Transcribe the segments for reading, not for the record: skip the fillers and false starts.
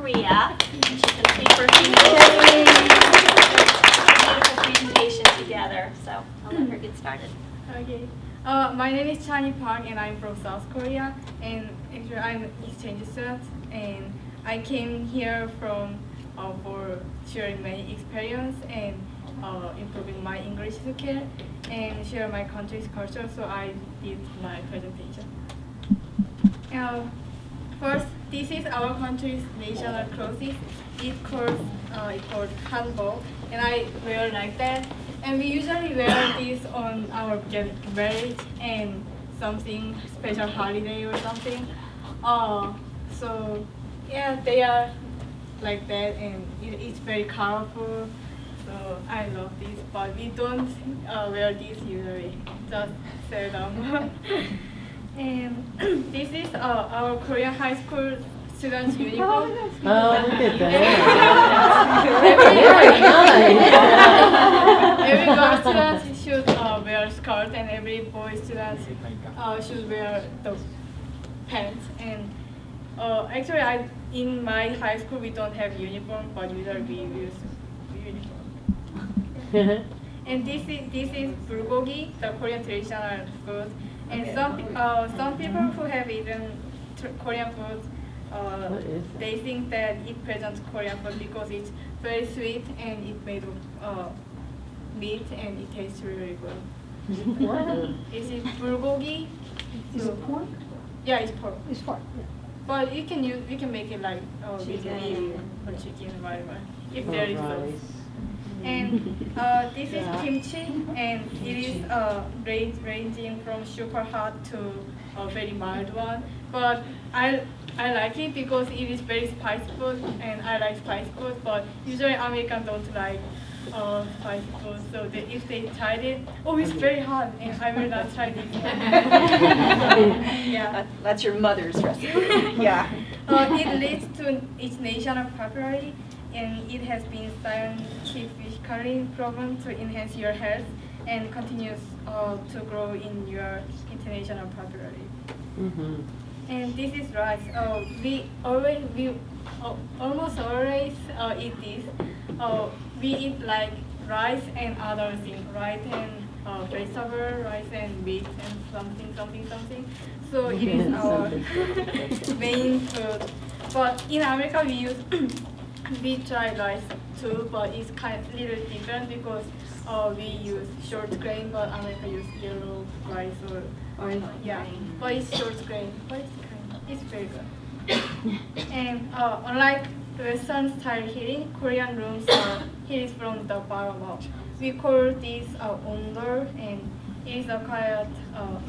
Korea. She can speak for a few minutes. Beautiful presentation together. So I'll let her get started. Okay. My name is Chani Park and I'm from South Korea, and actually I'm an exchange student, and I came here for sharing my experience and improving my English skill and share my country's culture, so I did my presentation. First, this is our country's national clothes. It called hanbok, and I wear like that. And we usually wear this on our marriage and something special holiday or something. So yeah, they are like that, and it's very colorful. So I love this, but we don't wear this usually, just seldom. And this is our Korean high school students' uniform. Oh, look at that. Every girl student should wear skirt, and every boy student should wear the pants. And actually, in my high school we don't have uniform, but usually we use uniform. And this is bulgogi, the Korean traditional food. And some people who have eaten Korean food, they think that it presents Korean food because it's very sweet and it's made of meat and it tastes really good. What? Is it bulgogi? Is it pork? Yeah, it's pork. It's pork. But you can make it like with beef or chicken, whatever, if there is sauce. And this is kimchi, and it is ranging from super hot to a very mild one. But I like it because it is very spicy food, and I like spicy food. But usually Americans don't like spicy food, so if they tried it, oh, it's very hot, and I will not try this. Yeah. That's your mother's recipe. Yeah. It leads to its national popularity, and it has been scientifically proven to enhance your health and continues to grow in your international popularity. Mm-hmm. And this is rice. We almost always eat this. We eat like rice and other things, rice and vegetable, rice and meat and something. So it is our main food. But in America we try rice too, but it's kind of little different because we use short grain, but America use yellow rice or yeah. But it's short grain, but it's very good. And unlike Western style heating, Korean rooms are heated from the bottom up. We call this ondol, and it is a quite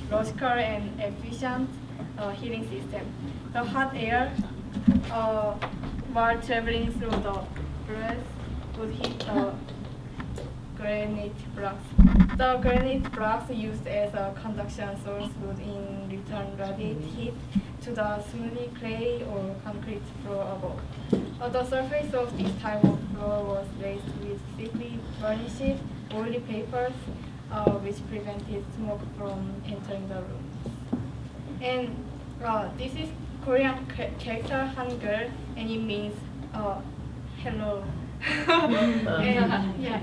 logical and efficient heating system. The hot air while traveling through the breath would hit the granite blocks. The granite blocks used as a conduction source would in return radiate heat to the smoothly clay or concrete floor above. The surface of this type of floor was laced with thickly varnished oily papers, which prevented smoke from entering the rooms. And this is Korean character Hangul, and it means hello. And yeah,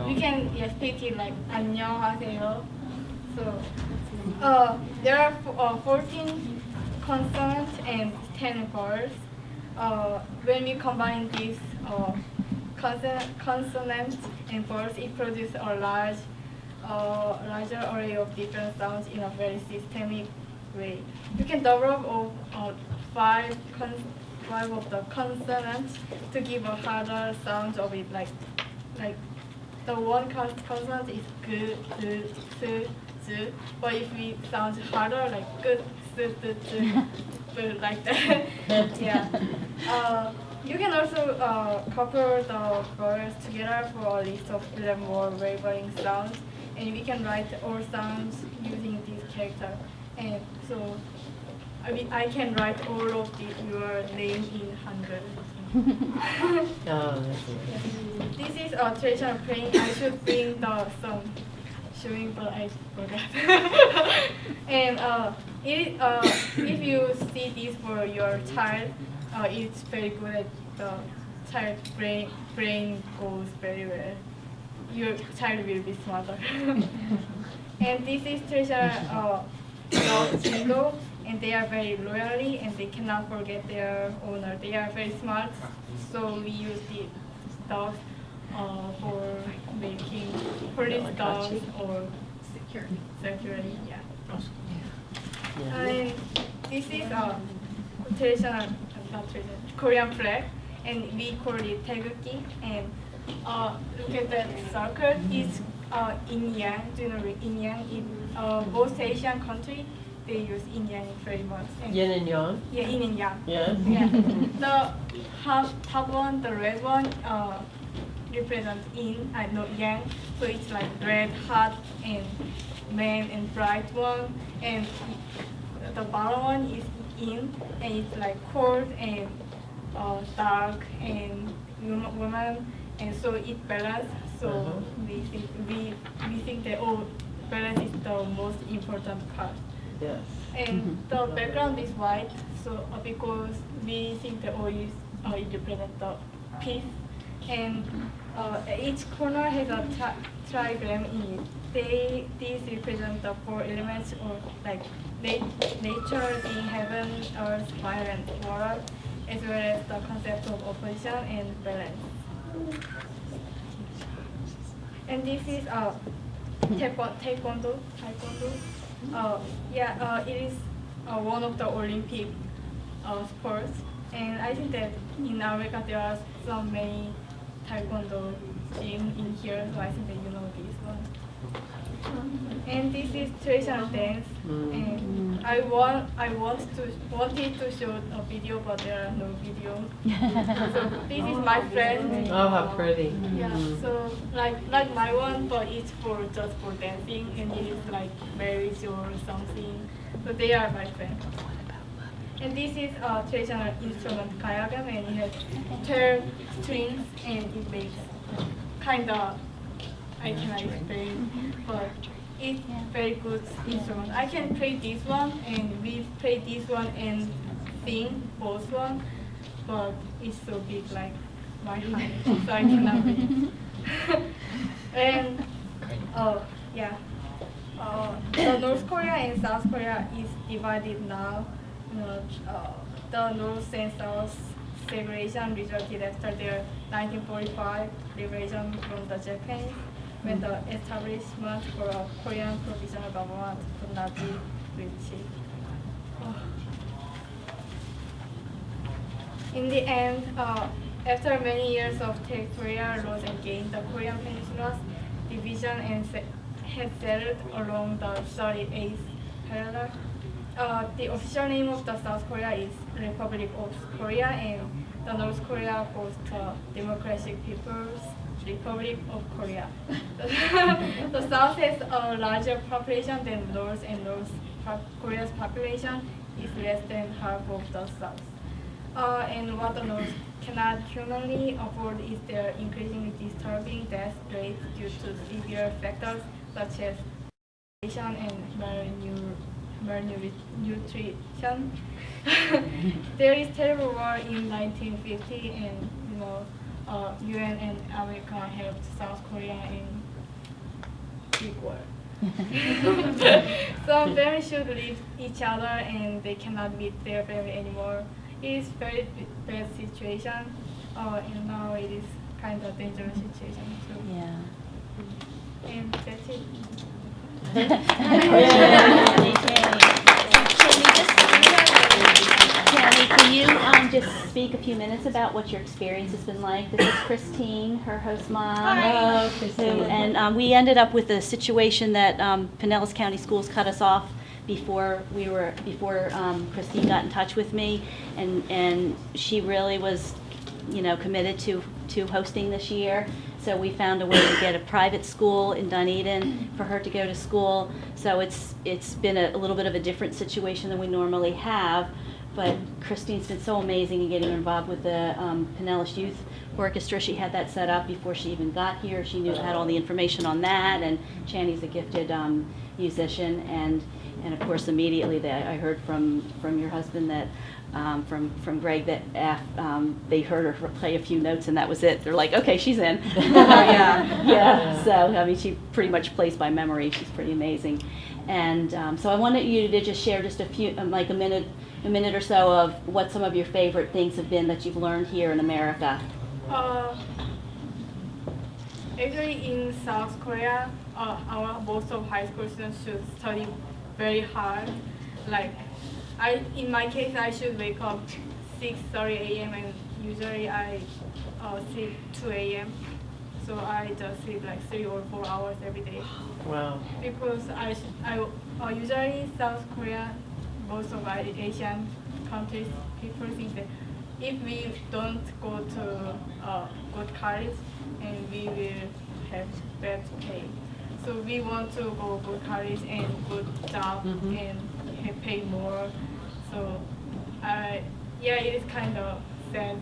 we can speak it like 안녕하세요. So there are 14 consonants and 10 vowels. When we combine these consonants and vowels, it produces a larger array of different sounds in a very systemic way. You can double up five of the consonants to give a harder sound of it, like the one consonant is g, z, s, z, but if we sound harder, like g, s, z, like that. Yeah. You can also couple the vowels together for a list of 11 more wavering sounds, and we can write all sounds using this character. And so I can write all of your name in Hangul. Oh, that's nice. This is a traditional playing. I should bring the song showing, but I forgot. And if you see this for your child, it's very good at the child's brain goes very well. Your child will be smarter. And this is traditional dog jingle, and they are very loyally and they cannot forget their owner. They are very smart, so we use the dogs for making police dogs or security. Yeah. And this is a traditional, not traditional, Korean flag, and we call it taeguki. And look at that circle. It's yin yang. Do you know yin yang? In most Asian countries, they use yin yang very much. Yin and yang. Yeah, yin and yang. Yeah. Yeah. The top one, the red one, represents yin, no yang. So it's like red, hot, and man and bright one. And the bottom one is yin, and it's like cold and dark and woman, and so it balance. So we think that balance is the most important part. Yes. And the background is white, so because we think that is it represents the peace, and each corner has a trigram in it. These represent the four elements, or like nature, being heaven, earth, fire, and water, as well as the concept of opposition and balance. And this is taekwondo. It is one of the Olympic sports, and I think that in America there are so many taekwondo gym in here, so I think that you know this one. And this is traditional dance, and I wanted to show a video, but there are no video. So this is my friend. Oh, how pretty. Yeah, so like my one, but it's just for dancing, and it is like marriage or something. So they are my friends. And this is a traditional instrument, kayagam, and it has 12 strings, and it makes kind of, I cannot explain, but it's very good instrument. I can play this one, and we play this one and sing both one, but it's so big like my hand, so I cannot play. And the North Korea and South Korea is divided now. The North and South segregation resulted after their 1945 liberation from the Japanese, when the establishment for a Korean provisional government could not be reached. In the end, after many years of territorial loss and gain, the Korean Peninsula's division and had settled along the 38th parallel. The official name of the South Korea is Republic of Korea, and the North Korea goes to Democratic People's Republic of Korea. The South has a larger population than North, and North Korea's population is less than half of the South. And what the North cannot humanly afford is their increasingly disturbing death rate due to severe factors such as and malnutrition. There is terrible war in 1950, and UN and America helped South Korea in big war. Some families should leave each other, and they cannot meet their family anymore. It is very bad situation, and now it is kind of dangerous situation too. Yeah. And that's it. Tammy, can you just speak a few minutes about what your experience has been like? This is Christine, her host mom. Hi. And we ended up with a situation that Pinellas County Schools cut us off before Christine got in touch with me, and she really was, committed to hosting this year. So we found a way to get a private school in Dunedin for her to go to school. So it's been a little bit of a different situation than we normally have. But Christine's been so amazing in getting involved with the Pinellas Youth Orchestra. She had that set up before she even got here. She had all the information on that, and Channy's a gifted musician, and And of course, immediately I heard from your husband that, from Greg, that they heard her play a few notes and that was it. They're like, okay, she's in. Yeah. Yeah, so, I mean, she pretty much plays by memory. She's pretty amazing. And so I wanted you to just share just a few, like a minute or so of what some of your favorite things have been that you've learned here in America. Actually, in South Korea, our most of high school students should study very hard. Like, in my case, I should wake up 6:30 a.m. and usually I sleep 2 a.m. So I just sleep like 3 or 4 hours every day. Wow. Because I usually South Korea, most of Asian countries, people think that if we don't go to good college, and we will have bad pay. So we want to go good college and good job and have pay more. So yeah, it is kind of sad.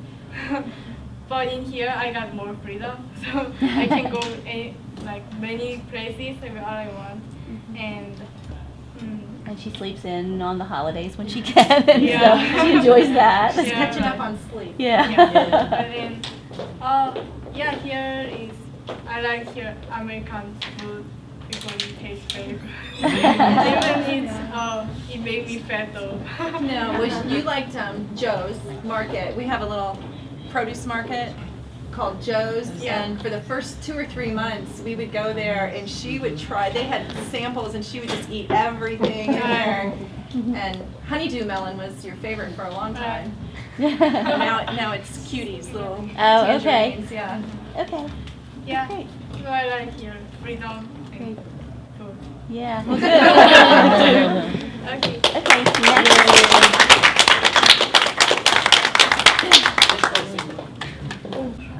But in here, I got more freedom, so I can go many places where I want, and. And she sleeps in on the holidays when she can, and Yeah. so she enjoys that. Yeah. Catching up on sleep. Yeah. But then, yeah, here is, I like here American food because it tastes very good. Even it made me fat though. No, you liked Joe's Market. We have a little produce market called Joe's, Yeah. and for the first 2 or 3 months, we would go there, and she would try. They had samples, and she would just eat everything in there. And honeydew melon was your favorite for a long time. now it's cuties, little Oh, okay. tangerines. Yeah. Okay. Yeah, Great. so I like here freedom and food. Yeah. Well, good. Okay. Okay. Next.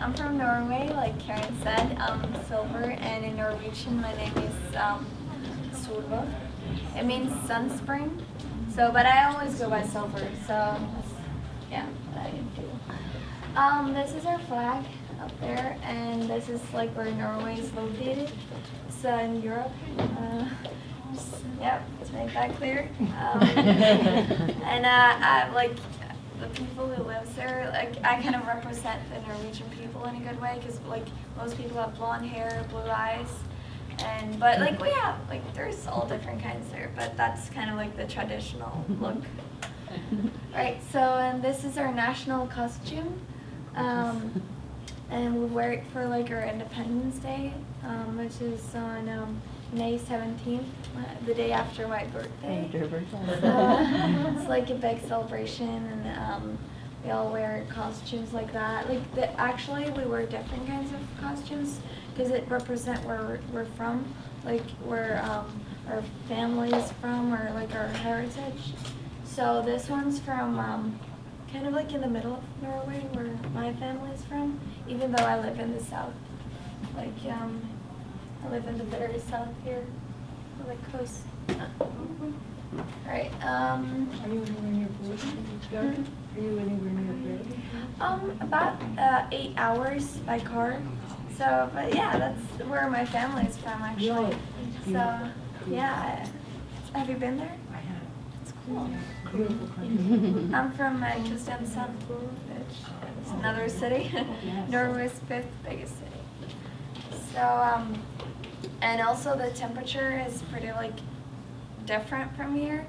I'm from Norway, like Karen said. Silver, and in Norwegian, my name is Solva. It means sunspring. So, but I always go by Silver. So, that's, yeah, what I do. This is our flag up there, and this is like where Norway is located. So in Europe. Yep, to make that clear. And I like. The people who lives there, like I kind of represent the Norwegian people in a good way, because like most people have blonde hair, blue eyes, but like we have like there's all different kinds there, but that's kind of like the traditional look. Right. So and this is our national costume, and we wear it for like our Independence Day, which is on May 17th, the day after my birthday. It's like a big celebration, and we all wear costumes like that. Like actually, we wear different kinds of costumes because it represent where we're from, like where our family is from, or like our heritage. So this one's from kind of like in the middle of Norway, where my family is from. Even though I live in the south, like I live in the very south here, on the coast. Right. Are you anywhere near Petersburg? Are you anywhere near Petersburg? About 8 hours by car. So, but yeah, that's where my family is from actually. So, yeah. Have you been there? I have. It's cool. Beautiful country. I'm from Kristiansand, which is another city. Norway's 5th biggest city. So, and also the temperature is pretty like different from here.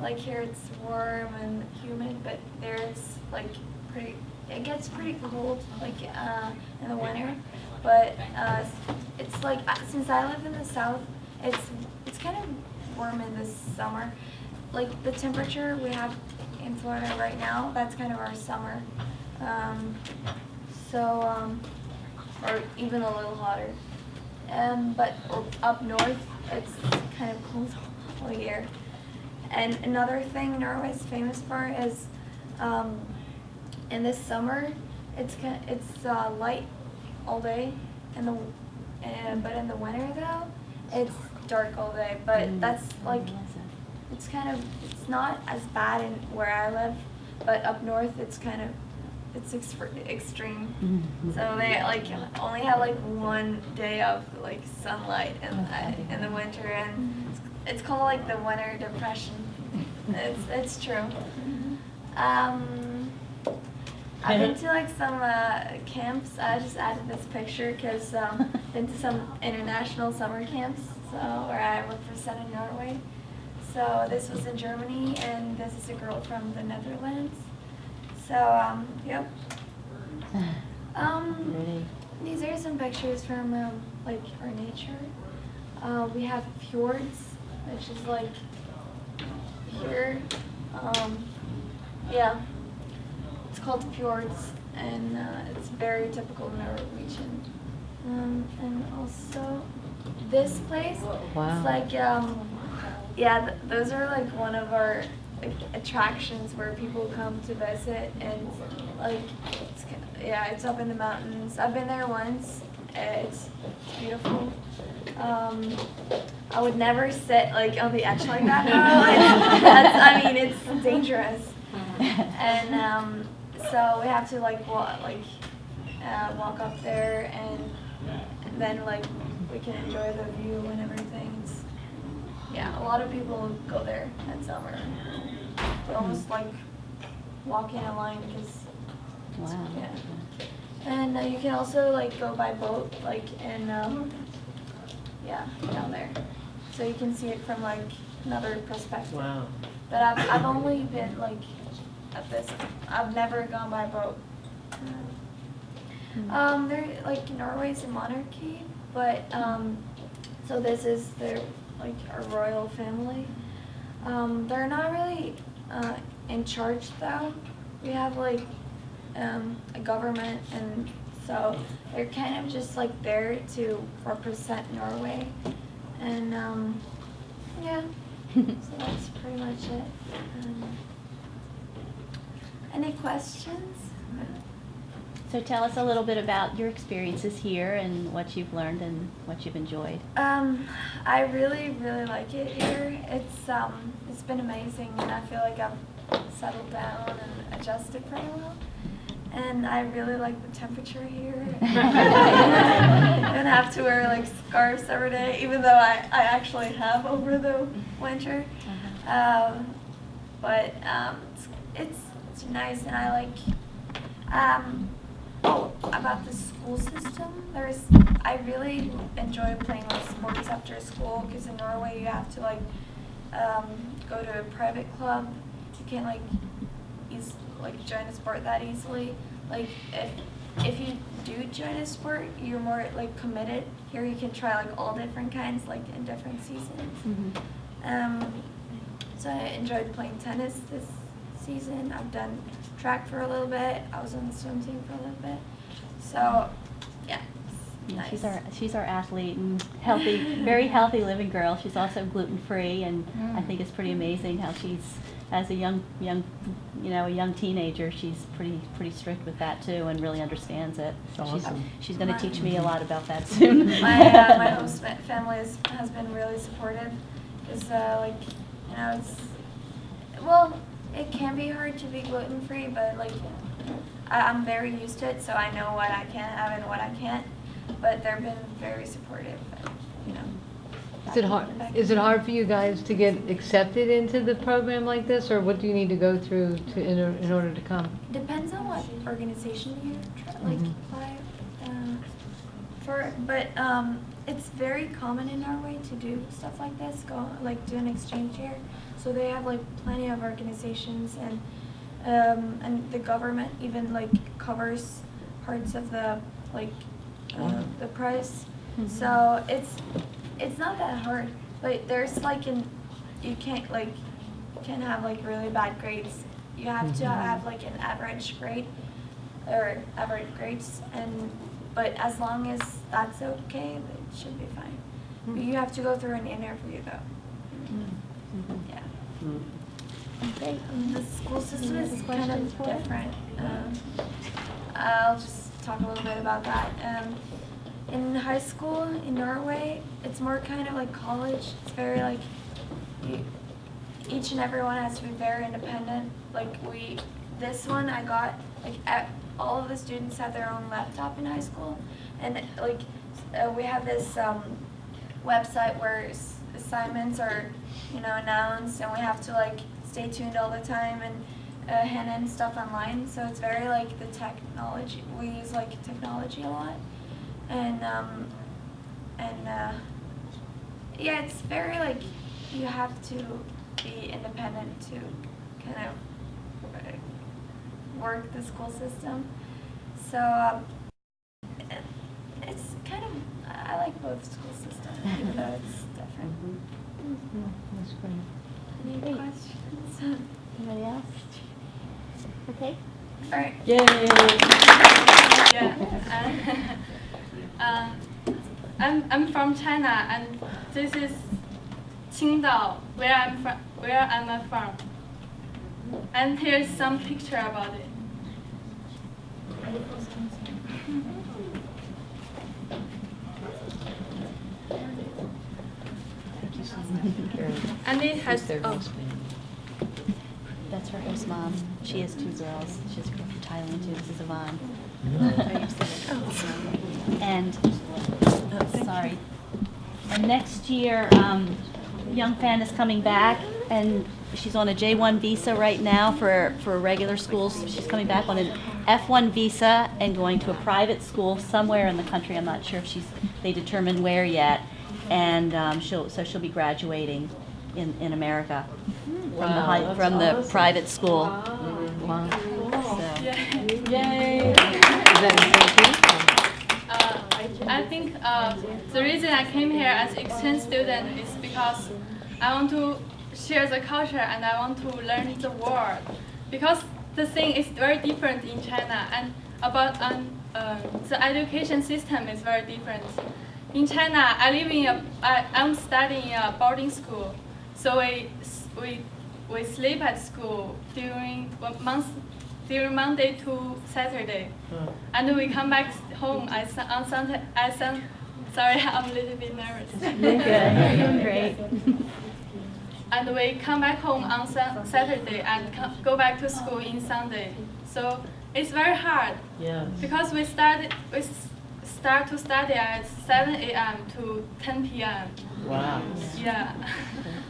Like here it's warm and humid, but there it's like it gets pretty cold like in the winter. But it's like since I live in the south, it's kind of warm in the summer. Like the temperature we have in Florida right now, that's kind of our summer. Or even a little hotter. But up north, it's kind of cold all year. And another thing Norway's famous for is, in this summer, it's light all day, but in the winter though, it's dark all day. But that's like, it's not as bad in where I live, but up north it's extreme. So they like only have like one day of like sunlight in the winter, and it's called like the winter depression. It's true. I've been to like some camps. I just added this picture because been to some international summer camps. So where I work for Sun in Norway. So this was in Germany, and this is a girl from the Netherlands. So yep. These are some pictures from like our nature. We have fjords, which is like here. Yeah, it's called fjords, and it's very typical Norwegian. And also this place, it's like yeah, those are like one of our like attractions where people come to visit, and like it's up in the mountains. I've been there once. It's beautiful. I would never sit like on the edge like that. No, I mean, it's dangerous. And so we have to like walk up there, and then like we can enjoy the view and everything. Yeah, a lot of people go there in summer. They almost like walk in a line because. Wow. Yeah. And you can also like go by boat, like in down there, so you can see it from like another perspective. Wow. But I've only been like at this. I've never gone by boat. They're like Norway's a monarchy, but so this is their like a royal family. They're not really in charge though. We have like a government, and so they're kind of just like there to represent Norway, and yeah, so that's pretty much it. Any questions? So tell us a little bit about your experiences here and what you've learned and what you've enjoyed. I really like it here. It's been amazing, and I feel like I've settled down and adjusted pretty well. And I really like the temperature here. I don't have to wear like scarves every day, even though I actually have over the winter. But it's nice, and I like. About the school system, I really enjoy playing like sports after school, because in Norway you have to like go to a private club. You can't like join a sport that easily. Like if you do join a sport, you're more like committed. Here you can try like all different kinds, like in different seasons. So I enjoyed playing tennis this season. I've done track for a little bit. I was on the swim team for a little bit. So yeah, it's nice. She's our athlete and healthy, very healthy living girl. She's also gluten free, and I think it's pretty amazing how she's, as a young teenager, she's pretty strict with that too, and really understands it. Awesome. She's going to teach me a lot about that soon. My host family has been really supportive. It's it can be hard to be gluten free, but like I'm very used to it, so I know what I can have and what I can't. But they've been very supportive. Is it hard? Is it hard for you guys to get accepted into the program like this, or what do you need to go through in order to come? Depends on what organization you apply for, but it's very common in Norway to do stuff like this. Do an exchange year. So they have like plenty of organizations, and the government even like covers parts of the the price. So it's not that hard, but there's you can't have like really bad grades. You have to have like an average grade or average grades, but as long as that's okay, it should be fine. But you have to go through an interview though. Yeah. Great. The school system is kind of different. I'll just talk a little bit about that. In high school in Norway, it's more kind of like college. It's very like each and everyone has to be very independent. This one I got all of the students have their own laptop in high school, and we have this website where assignments are, announced, and we have to like stay tuned all the time and hand in stuff online. So it's very like the technology. We use like technology a lot, and yeah, it's very like you have to be independent to kind of work the school system. So it's kind of, I like both school systems, even though it's different. That's great. Any Great. questions? Anybody else? Okay. All right. Yeah. I'm from China, and this is Qingdao, where I'm from. And here's some picture about it. And it has That's her host mom. She has 2 girls. She has a girl from Thailand too. This is Yvonne. And sorry. And next year, young fan is coming back, and she's on a J1 visa right now for regular schools. She's coming back on an F1 visa and going to a private school somewhere in the country. I'm not sure if they determined where yet. And she'll be graduating in America from the private school. Wow. So. Yay! Is that I think the reason I came here as exchange student is because I want to share the culture and I want to learn the world. Because the thing is very different in China, and about the education system is very different. In China, I'm studying in a boarding school, so we sleep at school during Monday to Saturday, and we come back home on Sunday. Sorry, I'm a little bit nervous. Okay. Great. And we come back home on Saturday and go back to school in Sunday. So it's very hard. Yeah. Because we start to study at 7 a.m. to 10 p.m. Wow. Yeah,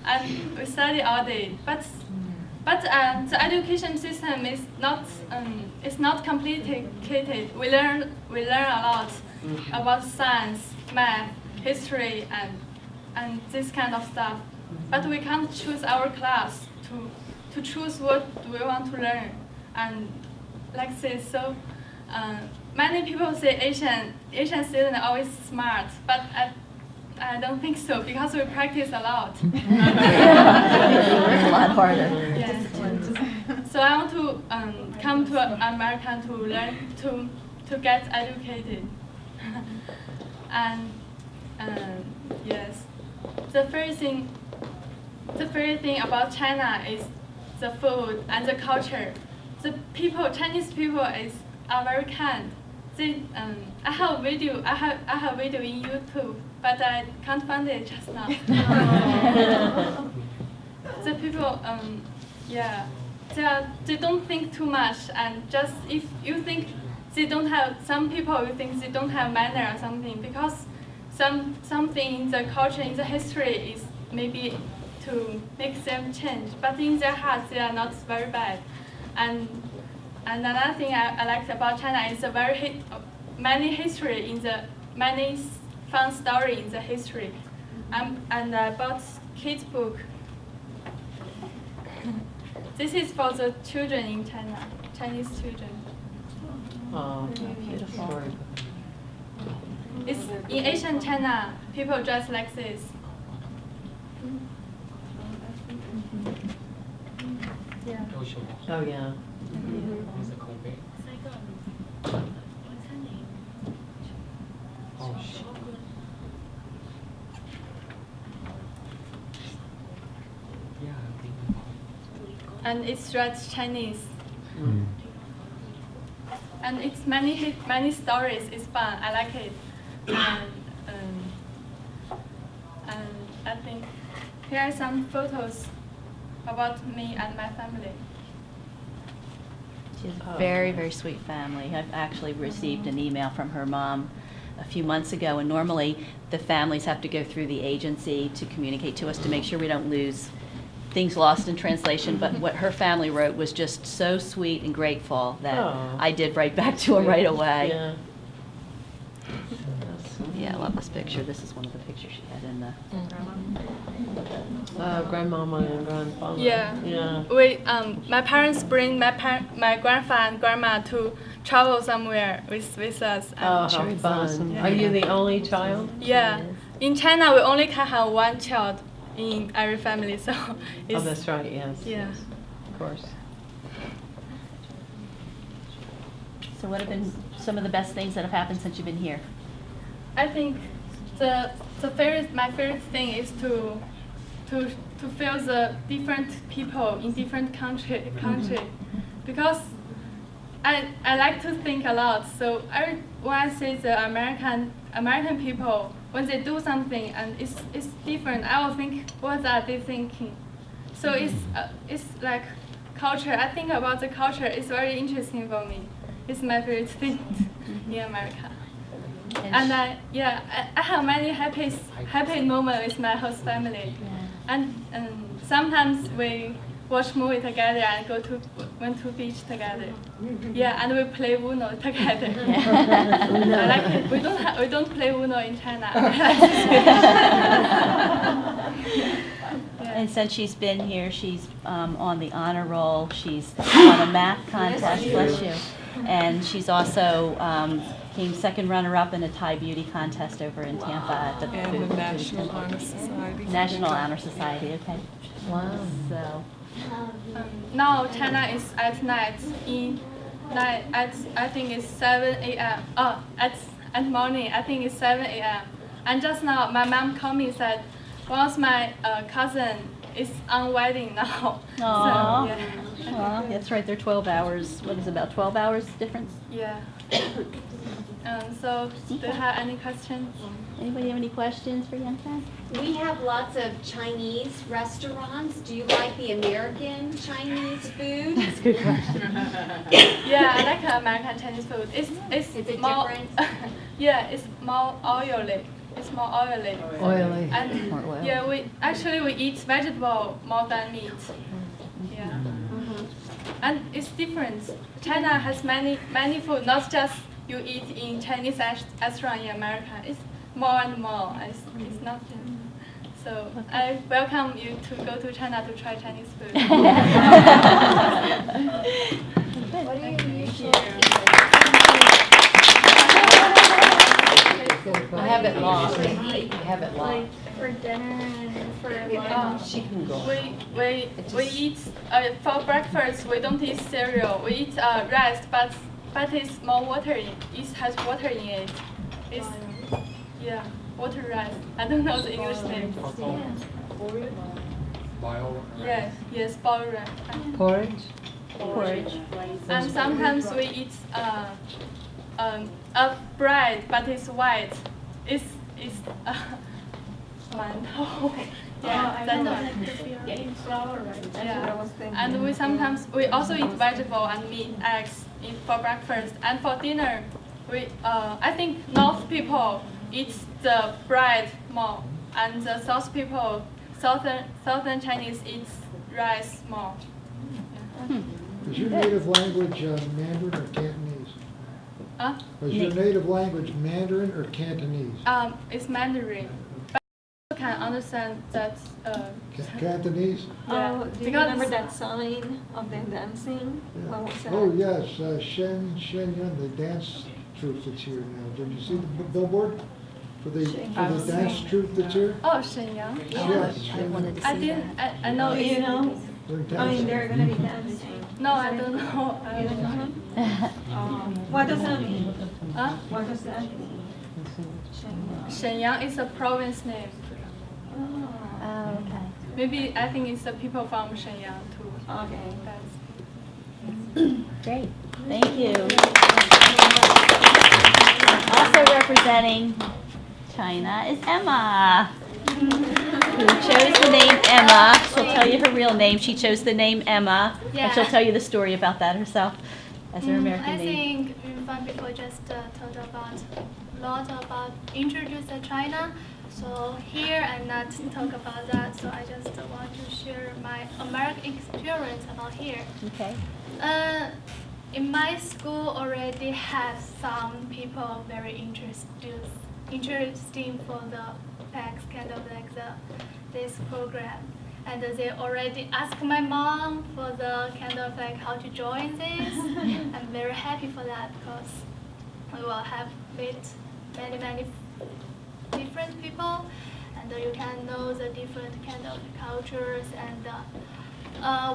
and we study all day. But the education system is not it's not complicated. We learn a lot about science, math, history, and this kind of stuff. But we can't choose our class to choose what we want to learn, and like this. So many people say Asian students are always smart, but I don't think so, because we practice a lot. It's a lot harder. Yeah. So I want to come to America to learn to get educated. And yes, the first thing about China is the food and the culture. The people, Chinese people, are very kind. They, I have video in YouTube, but I can't find it just now. The people, yeah, they don't think too much, and just if you think they don't have, some people you think they don't have manner or something, because something in the culture, in the history is maybe to make them change, but in their hearts they are not very bad. And another thing I liked about China is the many history in the many fun story in the history. And I bought kids book. This is for the children in China, Chinese children. Oh, Beautiful. It's in Asian China, people dress like this. Yeah. Oh, yeah. And it's read Chinese. And it's many stories. It's fun. I like it. And I think here are some photos about me and my family. She has a very, very sweet family. I've actually received an email from her mom a few months ago, and normally the families have to go through the agency to communicate to us to make sure we don't lose things lost in translation. But what her family wrote was just so sweet and grateful that Aw. I did write back to her right away. Yeah. Yeah, I love this picture. This is one of the pictures she had in the. Grandmama and grandfather. Yeah. Yeah. My parents bring my grandpa and grandma to travel somewhere with us. Oh, how Sure, it's fun. awesome. Are you the only child? Yeah. In China, we only can have one child in every family, so Oh, it's that's right, yes. yeah. Yes, of course. So what have been some of the best things that have happened since you've been here? I think my favorite thing is to feel the different people in different country because I like to think a lot. So when I see the American people, when they do something and it's different, I will think, what are they thinking? So it's like culture. I think about the culture. It's very interesting for me. It's my favorite thing in America. And I have many happy moments with my host family. And sometimes we watch movie together and went to beach together. Yeah, and we play Uno together. I like it. We don't play Uno in China. And since she's been here, she's on the honor roll. She's won a math contest, bless you. And she's also came second runner-up in a Thai beauty contest over in Tampa at the And food- the National Honor Society. National Honor Society. Okay. Wow. So Now China is at night. I think it's 7 a.m. At morning I think it's 7 a.m. And just now my mom called me and said, one of my cousin is on wedding now. Aw. So, Aw, that's right. They're 12 hours. What is it, about 12 hours difference? yeah. So do you have any questions? Anybody have any questions for Yanfan? We have lots of Chinese restaurants. Do you like the American Chinese food? That's a good question. Yeah, I like American Chinese food. It's Is it more, different? Yeah, it's more oily. It's more oily. Oily. And More oil. yeah, we eat vegetable more than meat. Yeah. And it's different. China has many food, not just you eat in Chinese restaurant in America. It's more and more. It's not. So I welcome you to go to China to try Chinese food. What do you usually I have it lost. I have it like lost. for dinner and for lunch? She can go. We eat for breakfast. We don't eat cereal. We eat rice, but it's more watery. It has water in it. It's water rice. I don't know the English name. Yes, boiled rice. Porridge? Porridge. And sometimes we eat a bread, but it's white. It's mantou. Yeah, that one. Yeah. And we also eat vegetable and meat, eggs for breakfast. And for dinner, I think North people eat the bread more, and the South people, Southern Chinese eat rice more. Is your native language Mandarin or Cantonese? Is your native language Mandarin or Cantonese? It's Mandarin. But you can understand that. Cantonese? Yeah. Do you remember that sign of them dancing? Yeah. What was that? Oh, yes, Shen Yun, the dance troupe that's here now. Did you see the billboard for the dance troupe that's here? Oh, Shenyang. Yes, Shen. I didn't. I know. Do you know? They're I mean, dancing. they're going to be dancing. No, I don't know. I don't know. What does that mean? Huh? What does that mean? Shenyang is a province name. Oh, okay. Maybe I think it's the people from Shenyang too. Okay. That's Great. Thank you. Also representing China is Emma, who chose the name Emma. She'll tell you her real name. She chose the name Emma, and she'll Yeah. tell you the story about that herself. as an American I name? think some people just talked about a lot about introduce China. So here I'm not talk about that. So I just want to share my American experience about here. Okay. In my school already has some people very interesting for the PACS kind of like this program. And they already asked my mom for the kind of like how to join this. I'm very happy for that because we will have met many different people, and you can know the different kind of cultures. And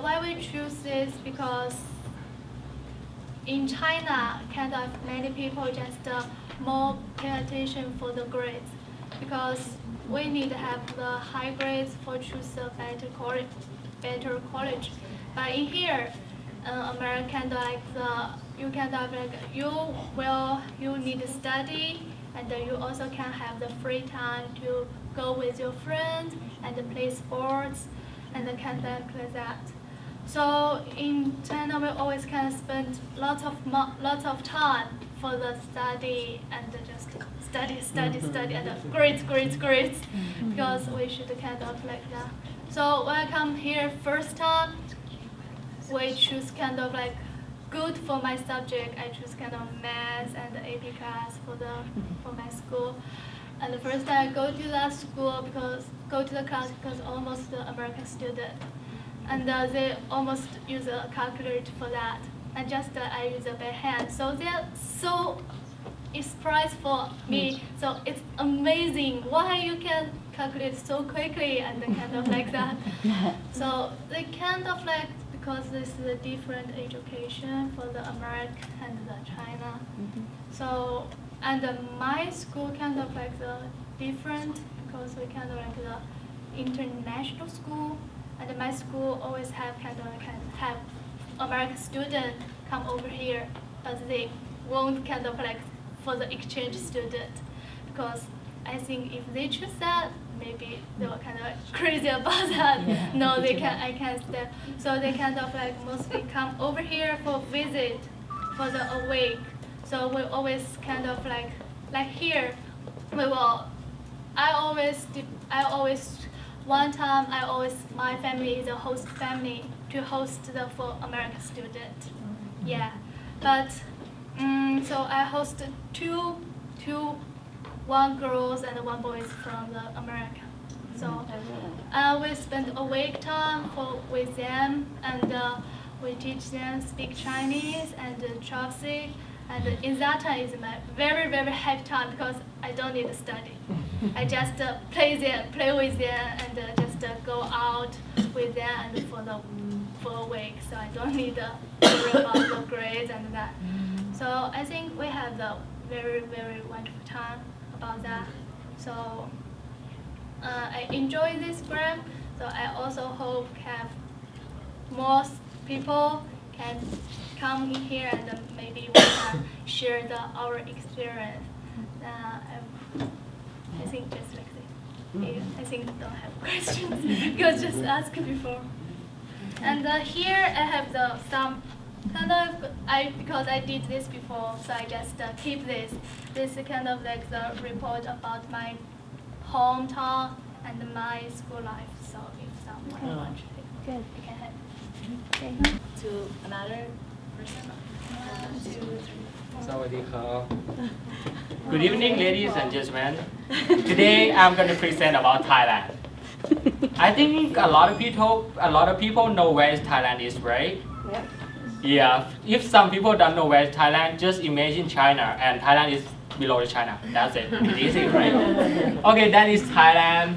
why we choose this because in China, kind of many people just more pay attention for the grades because we need to have the high grades for choose a better college. But in here, American like you need to study, and you also can have the free time to go with your friends and play sports and kind of like that. So in China, we always can spend lots of time for the study and just study and grades because we should kind of like that. So when I come here first time, we choose kind of like good for my subject. I choose kind of math and AP class for my school. And the first time I go to that school go to the class because almost the American student. And they almost use a calculator for that. And just I use a by hand. So they're so surprised for me. So it's amazing why you can calculate so quickly and kind of like that. So they kind of like, because this is a different education for the American and the China. So, and my school kind of like the different because we kind of like the international school. And my school always have have American students come over here, but they won't kind of like for the exchange student, because I think if they choose that, maybe they were kind of like crazy about that. Yeah. No, I can't stay. So they kind of like mostly come over here for visit for a week. So we always kind of like here, one time, my family is a host family to host for American student. Yeah, but so I hosted one girls and one boys from the America. So we spent a week time with them, and we teach them speak Chinese and Chopstick. And in that time is my very happy time because I don't need to study. I just play with them, and just go out with them and for a week. So I don't need to worry about the grades and that. So I think we have the very wonderful time about that. So I enjoy this program. So I also hope have more people can come here and maybe we can share our experience. I think just like this. I think don't have questions because just ask before. And here I have some kind of because I did this before, so I just keep this. This is kind of like the report about my hometown and my school life. So if someone wants to, Good. you can have. Okay. To another person. สวัสดีครับ Good evening, ladies and gentlemen. Today I'm going to present about Thailand. I think a lot of people know where Thailand is, right? Yep. Yeah. If some people don't know where Thailand, just imagine China, and Thailand is below China. That's it. It's easy, right? Okay, that is Thailand.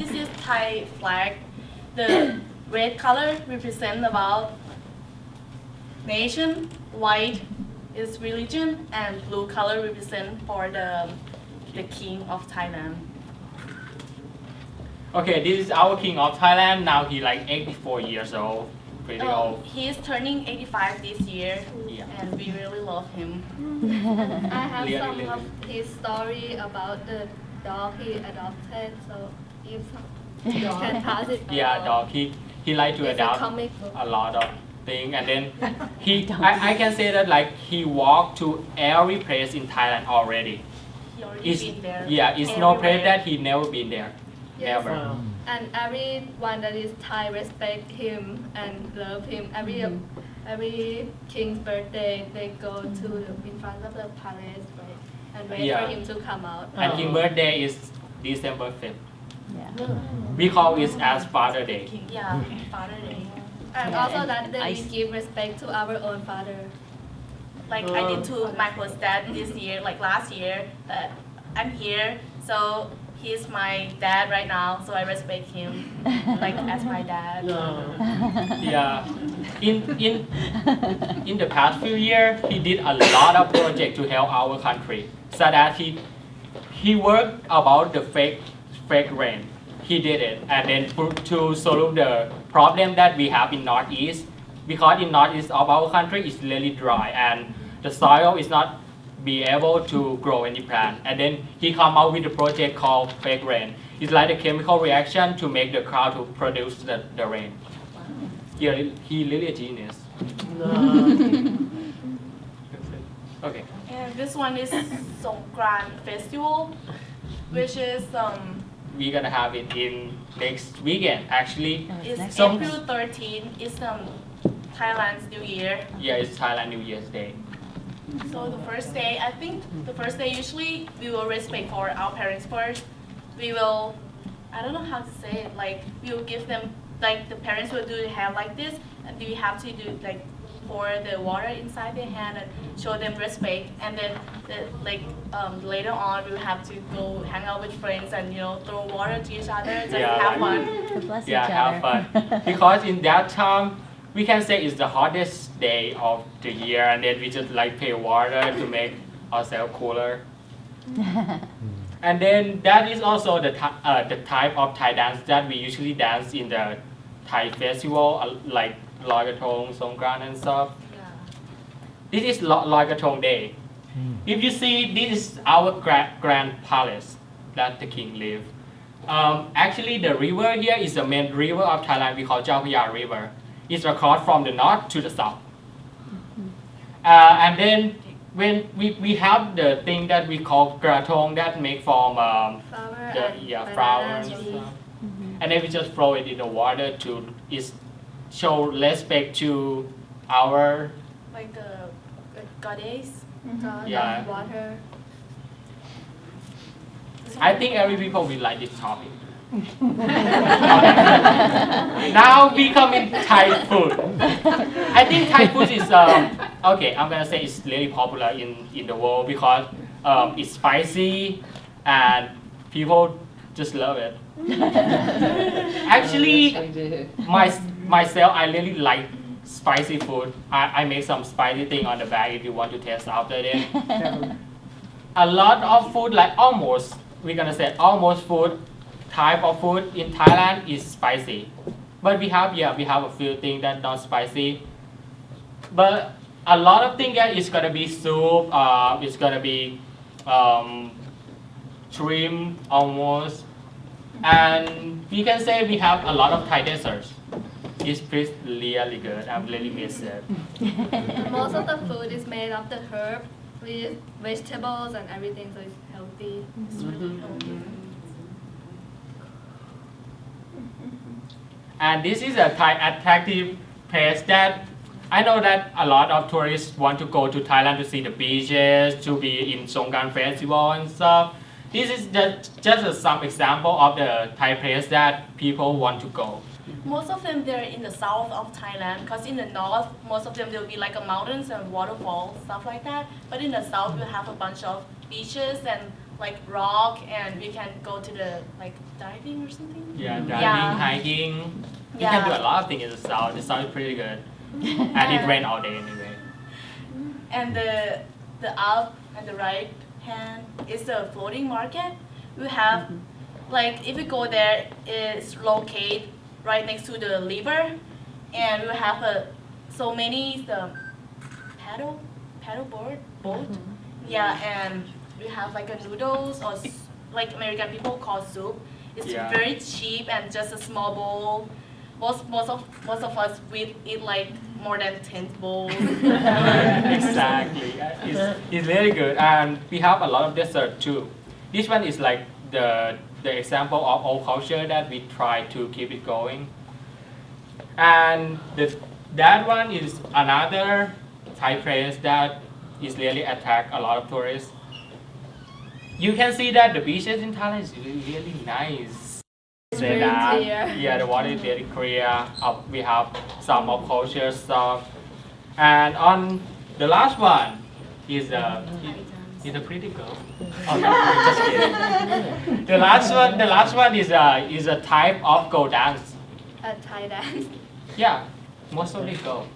This is Thai flag. The red color represent about nation, white is religion, and blue color represent for the king of Thailand. Okay, this is our king of Thailand. Now he like 84 years old. Pretty old. He is turning 85 this year, Yeah. and we really love him. I have Really, some really. of his story about the dog he adopted. So if you can pass it. Yeah, dog. He like to It's a adopt comic book. a lot of thing, and then I can say that like he walked to every place in Thailand already. He already It's, been there. yeah, it's no place Everywhere. that he never been there. Yes. Never. Wow. And everyone that is Thai respect him and love him. Every king's birthday, they go to in front of the palace, right, and wait Yeah. for him to come out. And his birthday is December 5th. Yeah. We call it as Father Day. Yeah, Father Day. And Yeah, also and that day we ice- give respect to our own father. Like I did to Michael's dad this year, like last year, that I'm here, so he's my dad right now, so I respect him like as my dad. Yeah. In the past few years, he did a lot of projects to help our country. So that he worked about the fake rain. He did it, and then to solve the problem that we have in Northeast, because in Northeast of our country is really dry and the soil is not be able to grow any plant. And then he come out with a project called fake rain. It's like a chemical reaction to make the cloud to produce the rain. He really a genius. Okay. And this one is Songkran Festival, which is We're gonna have it in next weekend. Actually, it's Song- April 13th. It's Thailand's New Year. yeah, it's Thailand New Year's Day. So the first day, I think the first day usually we will respect for our parents first. We will, I don't know how to say it, like we will give them, like the parents will do the hand like this, and we have to do like pour the water inside their hand and show them respect. And then later on we will have to go hang out with friends and throw water to each other, just Yeah, have fun. Bless Yeah, each have other. fun. Because in that time, we can say it's the hottest day of the year, and then we just like pay water to make ourselves cooler. And then that is also the type of Thai dance that we usually dance in the Thai festival, like Loi Krathong, Songkran and stuff. This is Loi Krathong Day. If you see, this is our grand palace that the king live. Actually, the river here is the main river of Thailand. We call Chao Phraya River. It's across from the north to the south. And then when we have the thing that we call krathong that make from Flower the and flowers and banana stuff. And then we just throw it in the water to show respect to our Like the goddess. God Yeah. of water. I think every people will like this topic. Now we come in Thai food. I think Thai food is okay. I'm gonna say it's really popular in the world because it's spicy and people just love it. Actually, myself, I really like spicy food. I make some spicy thing on the back if you want to taste after it. A lot of food, like we're gonna say almost food. Type of food in Thailand is spicy, but we have a few things that not spicy. But a lot of things that is gonna be soup. It's gonna be shrimp almost, and we can say we have a lot of Thai desserts. It's really good. I'm really miss it. Most of the food is made of the herb with vegetables and everything, so it's healthy. It's really healthy. And this is a Thai attractive place that I know that a lot of tourists want to go to Thailand to see the beaches, to be in Songkran festival and stuff. This is just some example of the Thai place that people want to go. Most of them they're in the south of Thailand, because in the north most of them there'll be like a mountains and waterfalls, stuff like that. But in the south we have a bunch of beaches and like rock, and we can go to the like diving or something. Yeah, diving, Yeah. hiking. You Yeah. can do a lot of things in the south. The south is pretty good. And it rain all day anyway. And the up and the right hand is the floating market. We have like if we go there, it's located right next to the river, and we have so many paddle boat. Yeah, and we have like a noodles or like American people call soup. It's Yeah. very cheap and just a small bowl. Most of us we eat like more than 10 bowls. Exactly. It's really good, and we have a lot of dessert too. This one is like the example of old culture that we try to keep it going. And that one is another Thai place that is really attract a lot of tourists. You can see that the beaches in Thailand is really nice. Say very that. clear. Yeah, the water is very clear. We have some of culture stuff. And on the last one is a pretty girl. Oh, no, just kidding. The last one is a type of go dance. A Thai dance. Yeah, mostly go.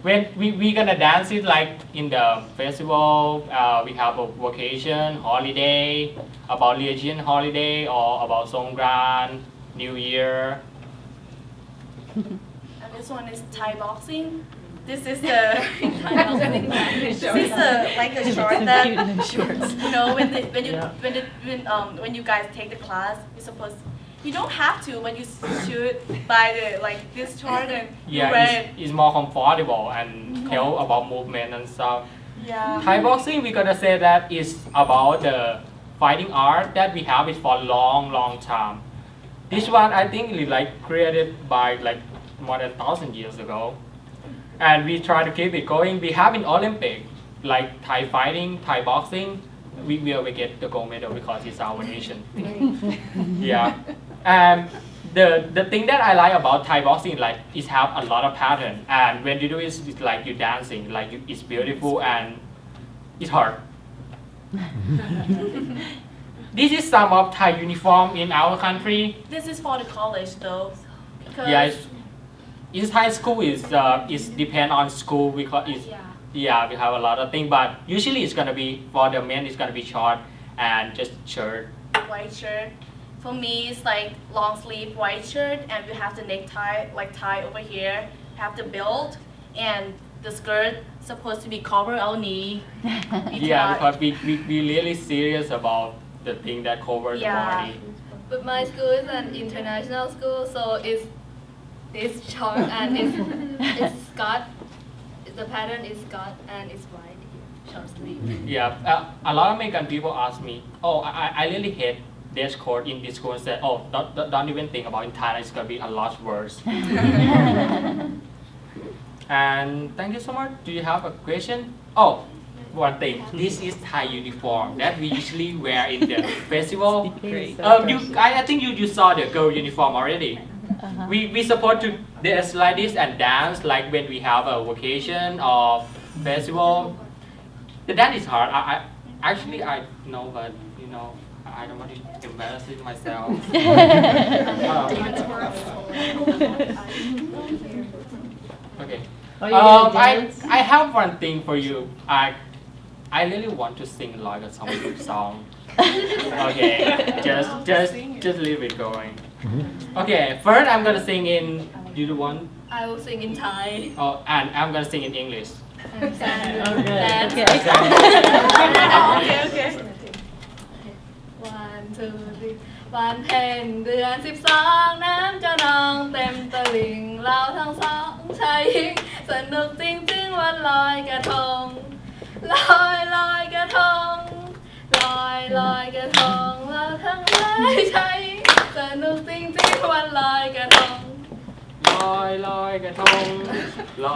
When we gonna dance it like in the festival, we have a vacation, holiday, about religion holiday or about Songkran, New Year. And this one is Thai boxing. This is the this is like a short that you know when you guys take the class, you're supposed. You don't have to, but you should buy the like this short and you wear Yeah, it. it's more comfortable and tell about movement and stuff. Yeah. Thai boxing, we gonna say that is about the fighting art that we have it for a long time. This one I think is like created by like more than 1,000 years ago, and we try to keep it going. We have in Olympic like Thai fighting, Thai boxing. We will get the gold medal because it's our nation. Yeah. The thing that I like about Thai boxing like is have a lot of pattern, and when you do it, it's like you dancing, like it's beautiful and it's hard. This is some of Thai uniform in our country. This is for the college though. Yeah, it's Thai school is depend on school because it's yeah we have a lot of things, but usually it's gonna be for the men it's gonna be short and just shirt. White shirt. For me, it's like long sleeve white shirt, and we have the necktie, like tie over here, have the belt, and the skirt supposed to be cover our knee. Yeah, because we really serious about the thing that covers the body. But my school is an international school, so it's short and it's skirt. The pattern is skirt and it's white here, short sleeve. Yeah, a lot of American people ask me, oh, I really hate dress code in this school. And said, oh, don't even think about in Thailand. It's gonna be a lot worse. And thank you so much. Do you have a question? Oh, one thing. This is Thai uniform that we usually wear in the festival. I think you saw the girl uniform already. We supposed to dress like this and dance like when we have a vacation or festival. The dance is hard. I know, but you know, I don't want to embarrass myself. Okay. I have one thing for you. I really want to sing like a song. Okay, just leave it going. Okay, first I'm gonna sing in. Do you want? I will sing in Thai. Oh, and I'm gonna sing in English. Dance. Okay. 1, 2, 3 วันเพ็ญเดือน12น้ำจะนองเต็มตลิ่งเราทั้งสองชายหญิงสนุกจริงๆวันลอยกระทงลอยกระทงลอยกระทงเราทั้งหลายชายหญิงสนุกจริงๆวันลอยกระทง ลอยกระทงลอ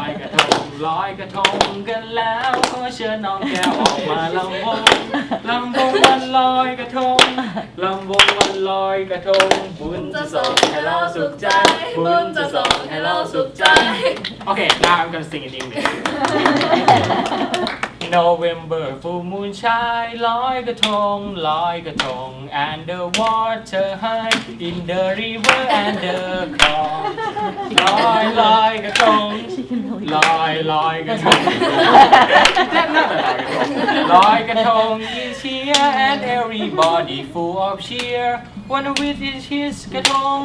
ยกระทงลอยกระทงกันแล้วขอเชิญน้องแก้วออกมาลำวงวันลอยกระทงลำวงวันลอยกระทงบุญจะส่งให้เราสุขใจบุญจะส่งให้เราสุขใจ Okay, now I'm gonna sing in English. November full moon shine ลอยกระทง and the water high in the river and the cloud ลอยกระทงลอยกระทง That's not a ลอยกระทง is here and everybody full of cheer one with his กระทง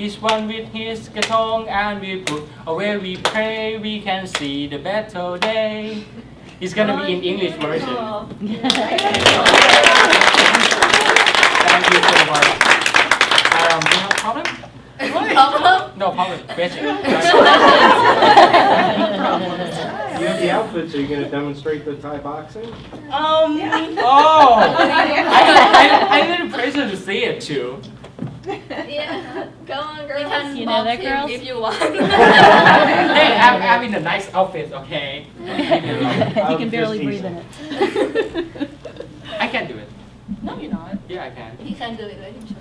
is one with his กระทง and we put away we pray we can see the better day. It's gonna be in English version. Thank you so much. Do you have a problem? Problem? No problem. Question. You have the outfits, are you gonna demonstrate the Thai boxing? Oh, I need a person to see it too. Yeah. Go on, girls. You can You know that, box him girls? if you want. Hey, I'm in a nice outfit, okay? You can barely breathe in it. I can do it. No, you're not. Yeah, I can. He can do it. Let him show.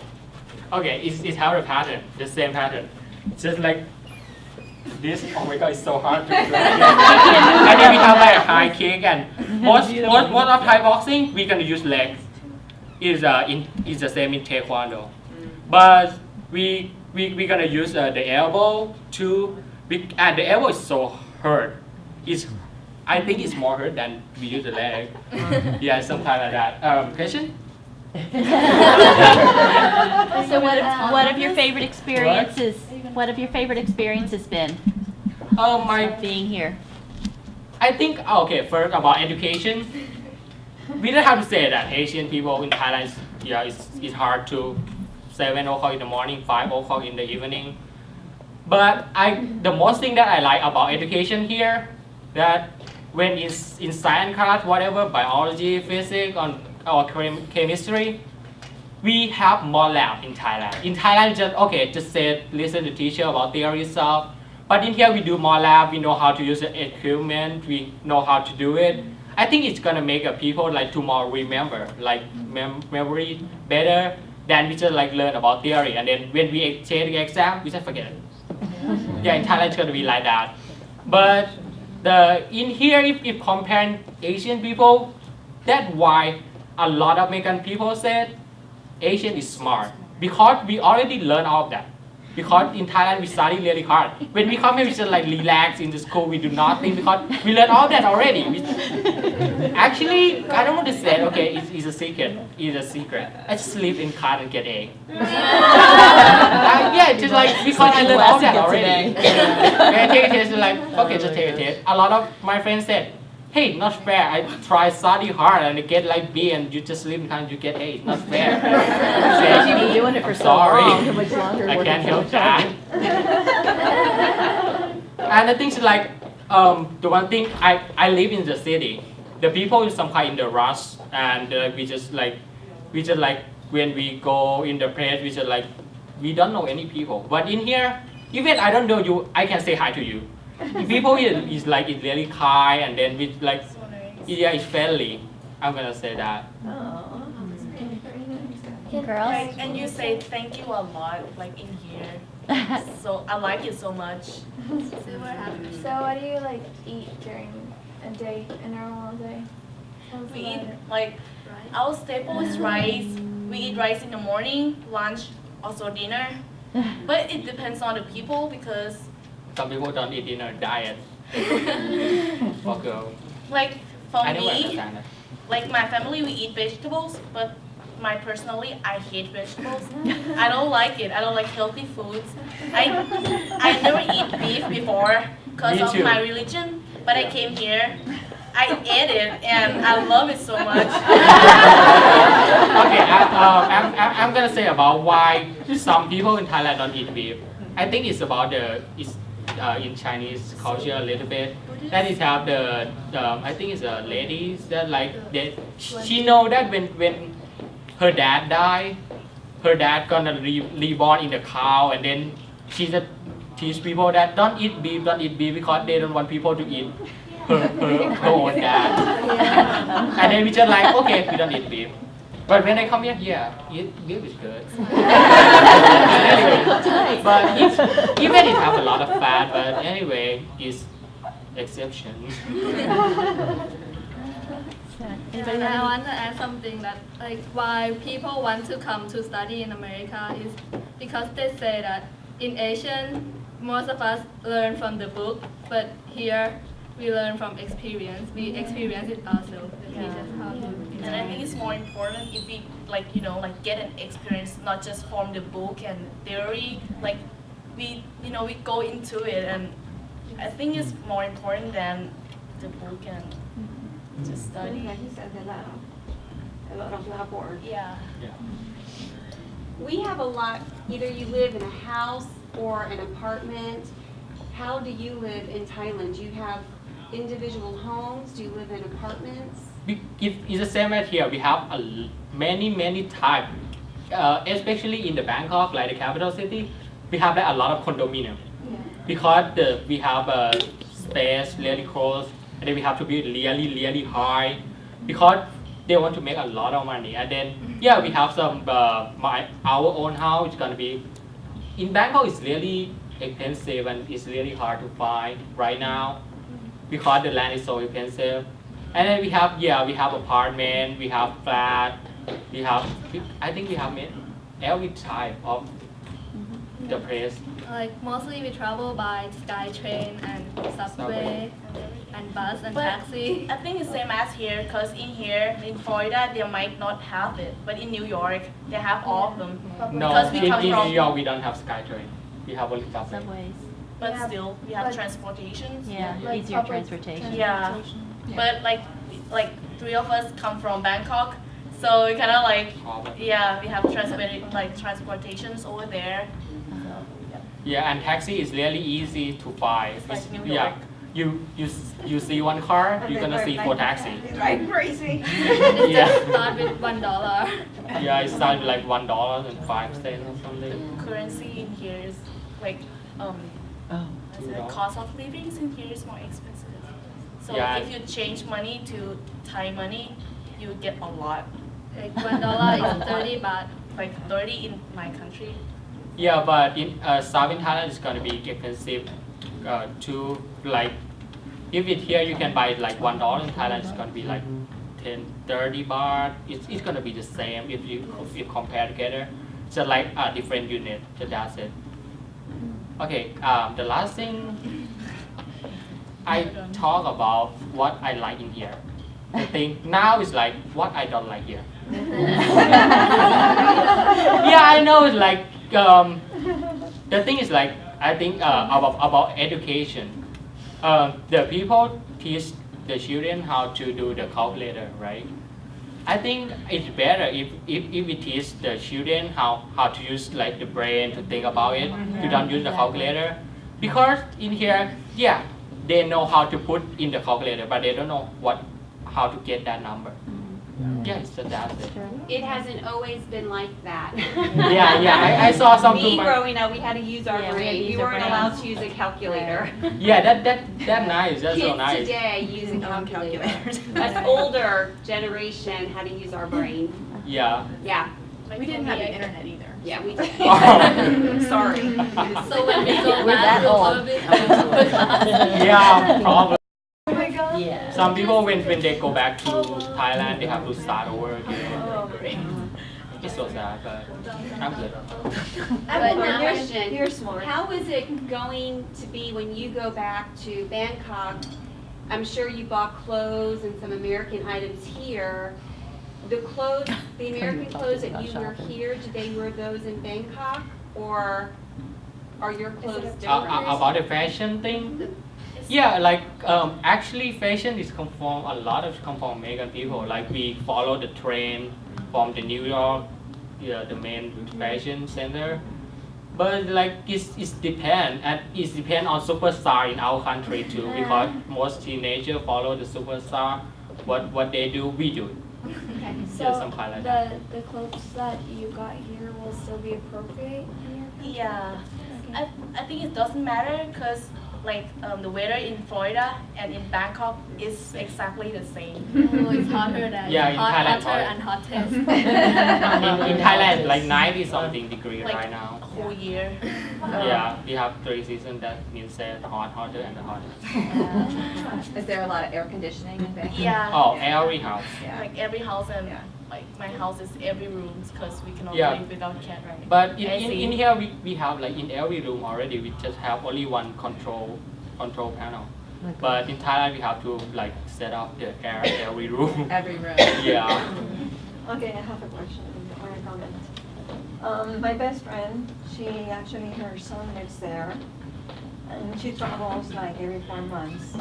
Okay, it's how the pattern, the same pattern. Just like this. Oh my god, it's so hard to do. And then we have like a high kick, and most of Thai boxing we gonna use legs. Is the same in Taekwondo, but we gonna use the elbow too. And the elbow is so hurt. I think it's more hurt than we use the leg. Yeah, something like that. Question? So what have your favorite experiences? What have your favorite experiences been? Being here. I think okay. First about education, we don't have to say that Asian people in Thailand, it's hard to 7 o'clock in the morning, 5 o'clock in the evening. But the most thing that I like about education here, that when it's in science class, whatever, biology, physics, or chemistry, we have more lab in Thailand. In Thailand, just say, listen to teacher about theory stuff. But in here, we do more lab. We know how to use the equipment. We know how to do it. I think it's gonna make people like tomorrow remember, like memory better than we just like learn about theory. And then when we take the exam, we just forget it. Yeah, in Thailand, it's gonna be like that. But in here, if comparing Asian people, that's why a lot of American people said Asian is smart, because we already learned all of that. Because in Thailand we study really hard. When we come here, we just like relax in the school. We do nothing because we learn all that already. Actually, I don't want to say okay. It's a secret. It's a secret. I just sleep in class and get A. Yeah, just like because I learned all that already. When I take a test, like okay, just take a test. A lot of my friends said, hey, not fair. I try study hard and I get like B, and you just sleep in class and you get A. It's not fair. You've been doing it for so sorry. long. How much longer? I can't help that. And the things like the one thing I live in the city. The people is somehow in the rush, and we just like when we go in the place, we just like we don't know any people. But in here, even I don't know you, I can say hi to you. People is like it's really kind, and then we like yeah, it's friendly. I'm gonna say that. Girls? Right, and you say thank you a lot, like in here. So I like it so much. So what do you like eat during a day, a normal day? We eat like our staple is rice. We eat rice in the morning, lunch, also dinner. But it depends on the people because Some people don't eat dinner diet. For girl. like for I never me, understand it. like my family we eat vegetables, but personally I hate vegetables. I don't like it. I don't like healthy foods. I never eat beef before because Me of too. my religion, but I came here. I ate it and I love it so much. Okay, I'm gonna say about why some people in Thailand don't eat beef. I think it's about in Chinese culture a little bit. That is have I think it's the ladies that like she know that when her dad die, her dad gonna reborn in the cow, and then she just teach people that don't eat beef because they don't want people to eat her own dad. And then we just like okay, we don't eat beef. But when I come here, yeah, beef is good. Anyway, but even it have a lot of fat, but anyway, it's exception. And I want to add something that like why people want to come to study in America is because they say that in Asian most of us learn from the book, but here we learn from experience. We experience it ourselves. We just have to. And I think it's more important if we like get an experience not just from the book and theory. Like we go into it, and I think it's more important than the book and just study. A lot of lab work. Yeah. We have a lot either you live in a house or an apartment. How do you live in Thailand? Do you have individual homes? Do you live in apartments? It's the same as here. We have many types, especially in the Bangkok, like the capital city. We have like a lot of condominium because we have a space really close, and then we have to be really high because they want to make a lot of money. And then we have some our own house. It's gonna be in Bangkok. It's really expensive and it's really hard to find right now because the land is so expensive. And then we have apartment, we have flat, I think we have every type of the place. Like mostly we travel by SkyTrain and subway and bus and But taxi. I think it's same as here, because in here, in Florida, they might not have it. But in New York, they have all of them. No, Because we in come from, New York we don't have SkyTrain. We have only subway. Subways. but Yeah, still, we have but- transportations. Yeah, Like easier public transportation. Yeah. But like three of us come from Bangkok, so we kind of like, we have transportations over there. Yeah, and taxi is really easy to find. It's like New Yeah, York. you see one car, you're gonna see four taxi. Right, crazy. It Yeah. just start with $1. Yeah, it starts like $1.05 or something. The currency in here is like the cost of living in here is more expensive. So Yeah. if you change money to Thai money, you get a lot. Like $1 is 30 baht. Like 30 in my country. Yeah, but in Southern Thailand it's gonna be expensive to like if it here you can buy it like $1 in Thailand it's gonna be like 10-30 baht. It's gonna be the same if you compare together. Just like a different unit. So that's it. Okay, the last thing I talk about what I like in here. The thing now is like what I don't like here. Yeah, I know it's like the thing is like I think about education. The people teach the children how to do the calculator, right? I think it's better if we teach the children how to use like the brain to think about it. To don't use the calculator, because in here, they know how to put in the calculator, but they don't know how to get that number. Yeah, so that's it. It hasn't always been like that. Yeah, I saw some. Me growing up, we had to use our Yeah, we had to brain. We use our weren't brains. allowed to use a calculator. Yeah, that nice. That's so Kids nice. today use a calculator. Calculators. Us older generation had to use our brain. Yeah. Yeah, We didn't have the internet either. yeah, we did. Sorry. So when we go We're back, that we'll old. probably come to a class. Yeah, probably. Oh my god. Yeah. Some people when they go back to Thailand, they have to start over again. It's so sad, but I'm good. I have one more You're- question. You're smart. How is it going to be when you go back to Bangkok? I'm sure you bought clothes and some American items here. The American clothes that you wear here, do they wear those in Bangkok? Or are your clothes different? About the fashion thing, yeah, like actually fashion is come from American people. Like we follow the trend from the New York, the main fashion center. But like it's depend, and it depend on superstar in our country too, because most teenagers follow the superstar. What they do, we do. Okay, so Yeah, some highlight. the clothes that you got here will still be appropriate in your country? Yeah. I think it doesn't matter because like the weather in Florida and in Bangkok is exactly the same. Oh, it's hotter than Yeah, in Thailand, hotter hot. and hottest. In Thailand, like 90 something degree Like right now. a whole year. Yeah, we have 3 seasons. That means that hot, hotter, and the hottest. Is there a lot of air conditioning in Bangkok? Yeah. Oh, every house. Like every house and like my house is every room because we cannot Yeah. live without cat, right? But in AC. here we have like in every room already we just have only one control panel. But in Thailand we have to like set up the air in every room. Every room. Yeah. Okay, I have a question or a comment. My best friend, her son lives there, and she travels like every 4 months.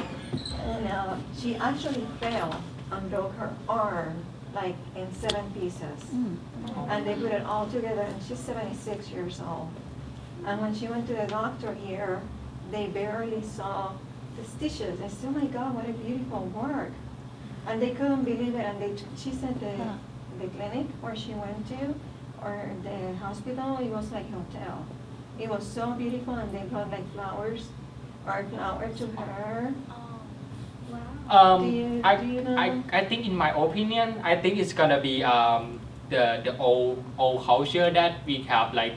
And she actually fell and broke her arm like in 7 pieces. And they put it all together, and she's 76 years old. And when she went to the doctor here, they barely saw the stitches. I said, oh my God, what a beautiful work. And they couldn't believe it, and she said the clinic where she went to, or the hospital, it was like a hotel. It was so beautiful, and they brought like flowers to her. Do you know? I think in my opinion, I think it's gonna be the old culture that we have like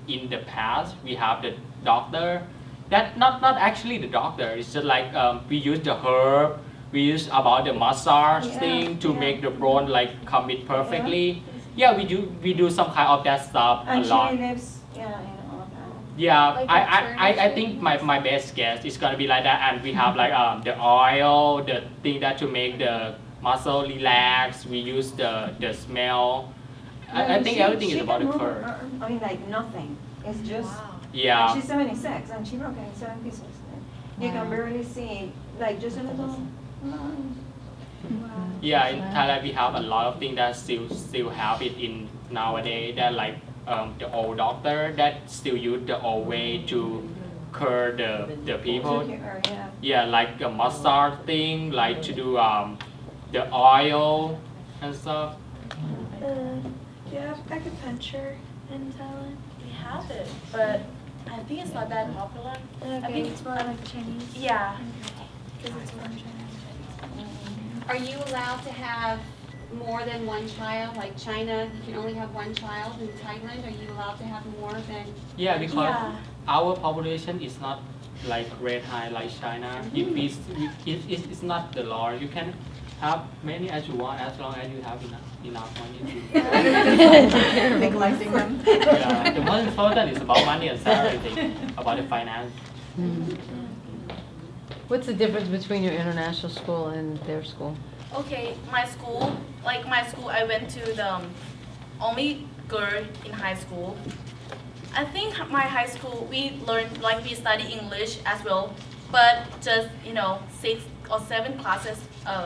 in the past. We have the doctor that not actually the doctor. It's just like we use the herb. We use about the massage thing to make the bone like come in perfectly. Yeah, we do some kind of that stuff And a lot. she lives, in all that. Yeah, Like I think my best guess is gonna be like that, and we have like the oil, the thing that to make the muscle relax. We use the smell. I think everything is about the curve. I mean, like nothing. It's just. Yeah. And she's 76, and she broke it in 7 pieces. You can barely see, like just a little line. Yeah, in Thailand we have a lot of things that still have it in nowadays. That like the old doctor that still use the old way to cure the people. Yeah, like a massage thing, like to do the oil and stuff. Do you have acupuncture in Thailand? We have it, but I think it's not that popular. I Okay, think it's more like Chinese. Yeah. Because it's from China. Are you allowed to have more than one child? Like China, you can only have one child. In Thailand, are you allowed to have more than? Yeah, because our population is not like red high like China. If it's not the law, you can have many as you want as long as you have enough money to. Neglecting them. Yeah, the most important is about money and salary thing, about the finance. What's the difference between your international school and their school? Okay, my school, I went to the only girl in high school. I think my high school, we learned, like we study English as well, but just, 6 or 7 classes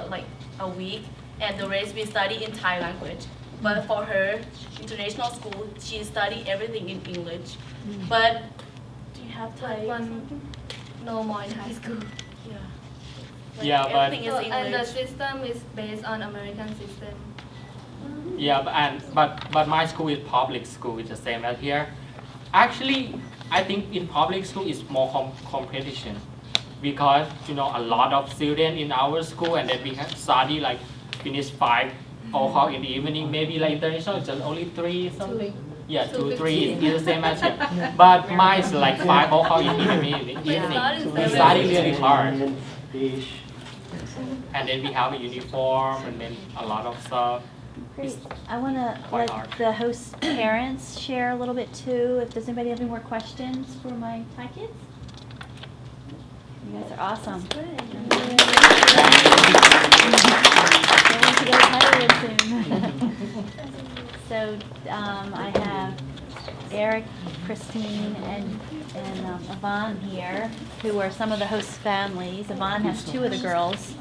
like a week, and the rest we study in Thai language. But for her, international school, she studied everything in English. But do you have Thai? No more in high school. Yeah, but everything is And the English. system is based on American system. yeah, but my school is public school. It's the same as here. Actually, I think in public school is more competition because a lot of students in our school, and then we have study like finish 5 o'clock in the evening. Maybe like international, just only 3 something. Yeah, 2, 3 is the same as here. But mine is like 5 o'clock in the evening. We study really hard. And then we have a uniform and then a lot of stuff. Great. I want to quite let hard. the host parents share a little bit too. If does anybody have any more questions for my Thai kids? You guys are awesome. Going to go to Thailand soon. So I have Eric, Christine, and Yvonne here, who are some of the host families. Yvonne has 2 of the girls.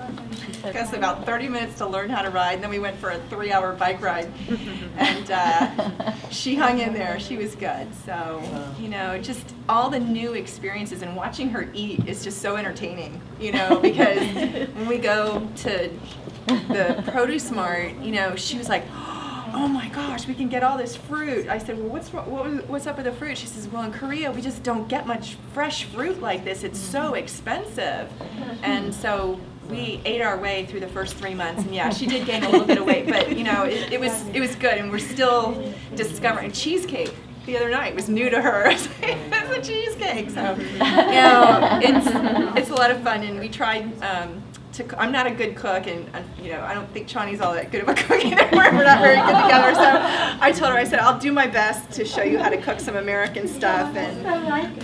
It took us about 30 minutes to learn how to ride, and then we went for a 3-hour bike ride. And she hung in there. She was good. So, just all the new experiences and watching her eat is just so entertaining, because when we go to the produce mart, she was like, oh my gosh, we can get all this fruit. I said, well, what's up with the fruit? She says, well, in Korea, we just don't get much fresh fruit like this. It's so expensive. And so we ate our way through the first 3 months. And yeah, she did gain a little bit of weight, but it was good. And we're still discovering cheesecake. The other night was new to her. It's a cheesecake. So, it's a lot of fun. And we tried, I'm not a good cook, and I don't think Chani's all that good of a cook either. We're not very good together. So I told her, I said, I'll do my best to show you how to cook some American stuff. And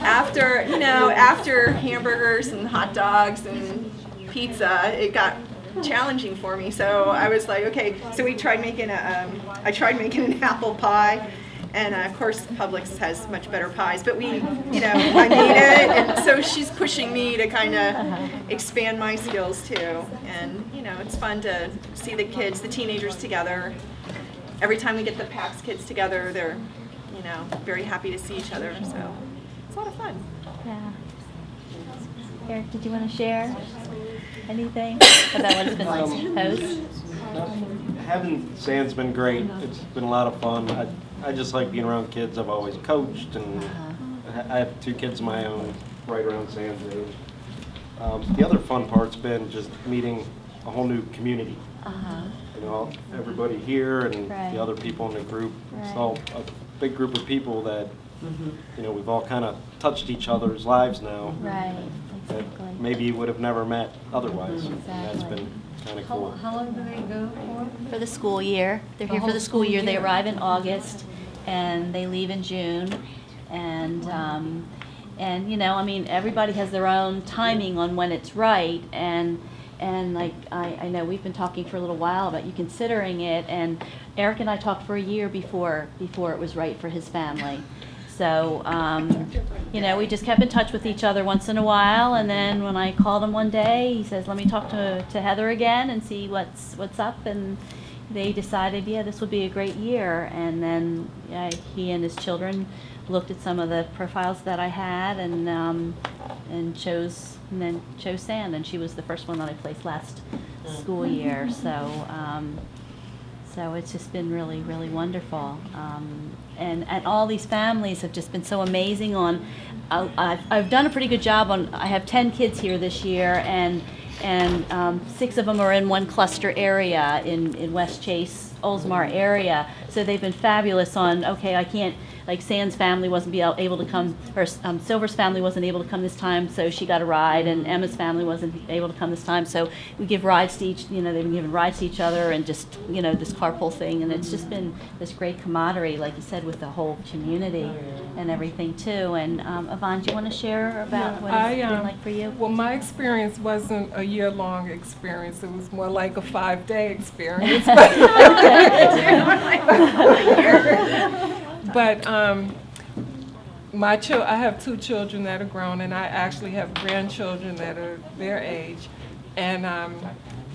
after hamburgers and hot dogs and pizza, it got challenging for me. So I was like, okay. So I tried making an apple pie. And of course, Publix has much better pies, but we, you know, I need it, and so she's pushing me to kind of expand my skills too. And you know, it's fun to see the kids, the teenagers together. Every time we get the PAX kids together, they're, you know, very happy to see each other. So it's a lot of fun. Yeah. Eric, did you want to share anything about what it's been like to host? Having Sand's been great. It's been a lot of fun. I just like being around kids. I've always coached, and I have 2 kids of my own right around Sand's age. The other fun part's been just meeting a whole new community. You know, everybody here and the other people in the group. It's all a big group of people that, you know, we've all kind of touched each other's lives now. Right, That exactly. maybe you would have never met otherwise. Exactly. And that's been kind of cool. How long do they go for? For the school year. They're here for the school year. They arrive in August and they leave in June. And you know, I mean, everybody has their own timing on when it's right. And like, I know we've been talking for a little while about you considering it. And Eric and I talked for a year before it was right for his family. So, you know, we just kept in touch with each other once in a while, and then when I called him one day, he says, let me talk to Heather again and see what's up, and they decided, yeah, this would be a great year. And then he and his children looked at some of the profiles that I had and chose Sand, and she was the first one that I placed last school year. So it's just been really, really wonderful. And all these families have just been so amazing on, I've done a pretty good job on, I have 10 kids here this year, and 6 of them are in one cluster area in West Chase, Oldsmar area. So they've been fabulous on, okay, I can't, like Sand's family wasn't able to come, or Silver's family wasn't able to come this time, so she got a ride, and Emma's family wasn't able to come this time, so we give rides to each, you know, they've been giving rides to each other, and just, you know, this carpool thing, and it's just been this great camaraderie, like you said, with the whole community and everything too. And Yvonne, do you want to share about what it's been like for you? Well, my experience wasn't a year-long experience. It was more like a 5-day experience. But I have 2 children that are grown, and I actually have grandchildren that are their age. And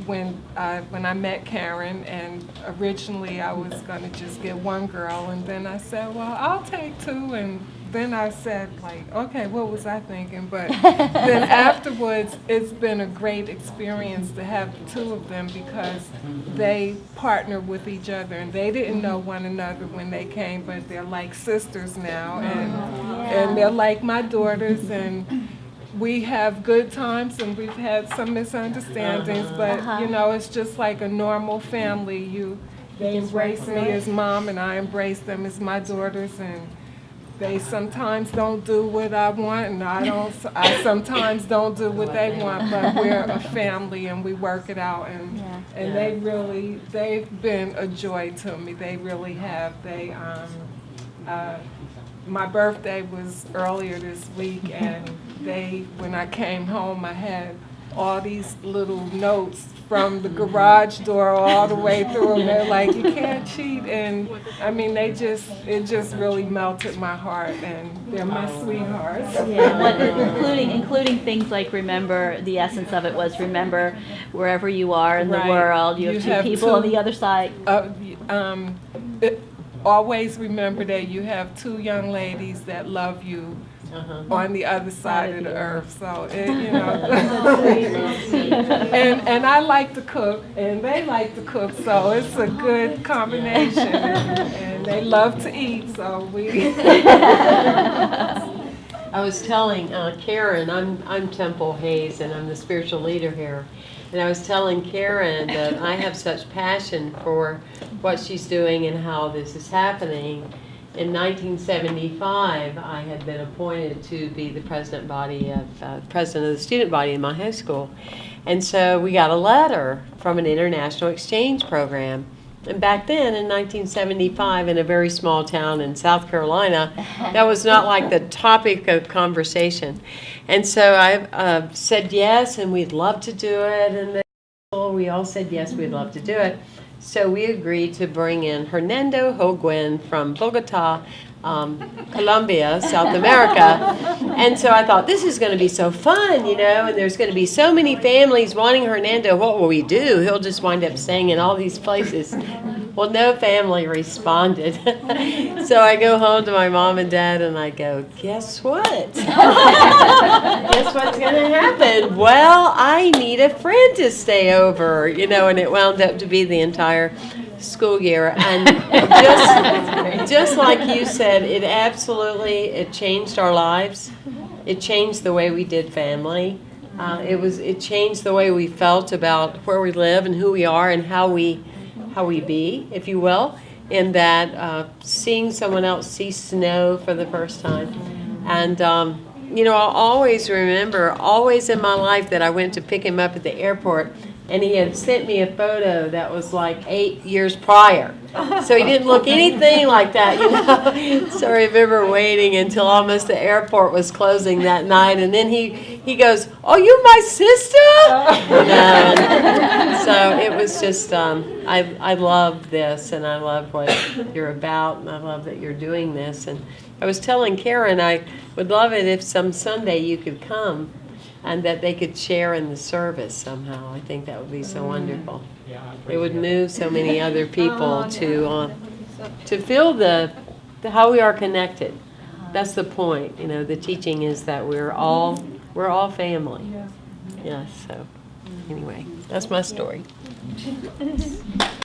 when I met Karen, and originally I was going to just get 1 girl, and then I said, well, I'll take 2, and then I said, like, okay, what was I thinking? But then afterwards, it's been a great experience to have the 2 of them, because they partner with each other, and they didn't know one another when they came, but they're like sisters now, and they're like my daughters, and we have good times, and we've had some misunderstandings, but you know, it's just like a normal family. They embrace me as mom, and I embrace them as my daughters, and they sometimes don't do what I want, and I sometimes don't do what they want, but we're a family, and we work it out, and they've been a joy to me. They really have. My birthday was earlier this week, and when I came home, I had all these little notes from the garage door all the way through, and they're like, you can't cheat, and I mean, it just really melted my heart, and they're my sweethearts. Yeah, including things like, remember, the essence of it was, remember wherever you are in the world, you have 2 people on the other side. Always remember that you have 2 young ladies that love you on the other side of the earth. So, you know, and I like to cook, and they like to cook, so it's a good combination. And they love to eat, so we. I was telling Karen, I'm Temple Hayes, and I'm the spiritual leader here. And I was telling Karen that I have such passion for what she's doing and how this is happening. In 1975, I had been appointed to be the president of the student body in my high school. And so we got a letter from an international exchange program. And back then, in 1975, in a very small town in South Carolina, that was not like the topic of conversation. And so I said yes, and we'd love to do it. And then we all said yes, we'd love to do it. So we agreed to bring in Hernando Hoguen from Bogota, Colombia, South America. And so I thought, this is going to be so fun, you know, and there's going to be so many families wanting Hernando. What will we do? He'll just wind up staying in all these places. Well, no family responded. So I go home to my mom and dad and I go, guess what? Guess what's going to happen? Well, I need a friend to stay over, you know, and it wound up to be the entire school year. And just like you said, it changed our lives. It changed the way we did family. It changed the way we felt about where we live and who we are and how we be, if you will, in that seeing someone else see snow for the first time. And, you know, I'll always remember, always in my life, that I went to pick him up at the airport, and he had sent me a photo that was like 8 years prior. So he didn't look anything like that, you know. So I remember waiting until almost the airport was closing that night, and then he goes, "Oh, you're my sister?" You know, so it was just, I love this, and I love what you're about, and I love that you're doing this. And I was telling Karen I would love it if some Sunday you could come, and that they could share in the service somehow. I think that would be so wonderful. It would move so many other people to feel how we are connected. That's the point. You know, the teaching is that we're all family. Yes. So anyway, that's my story.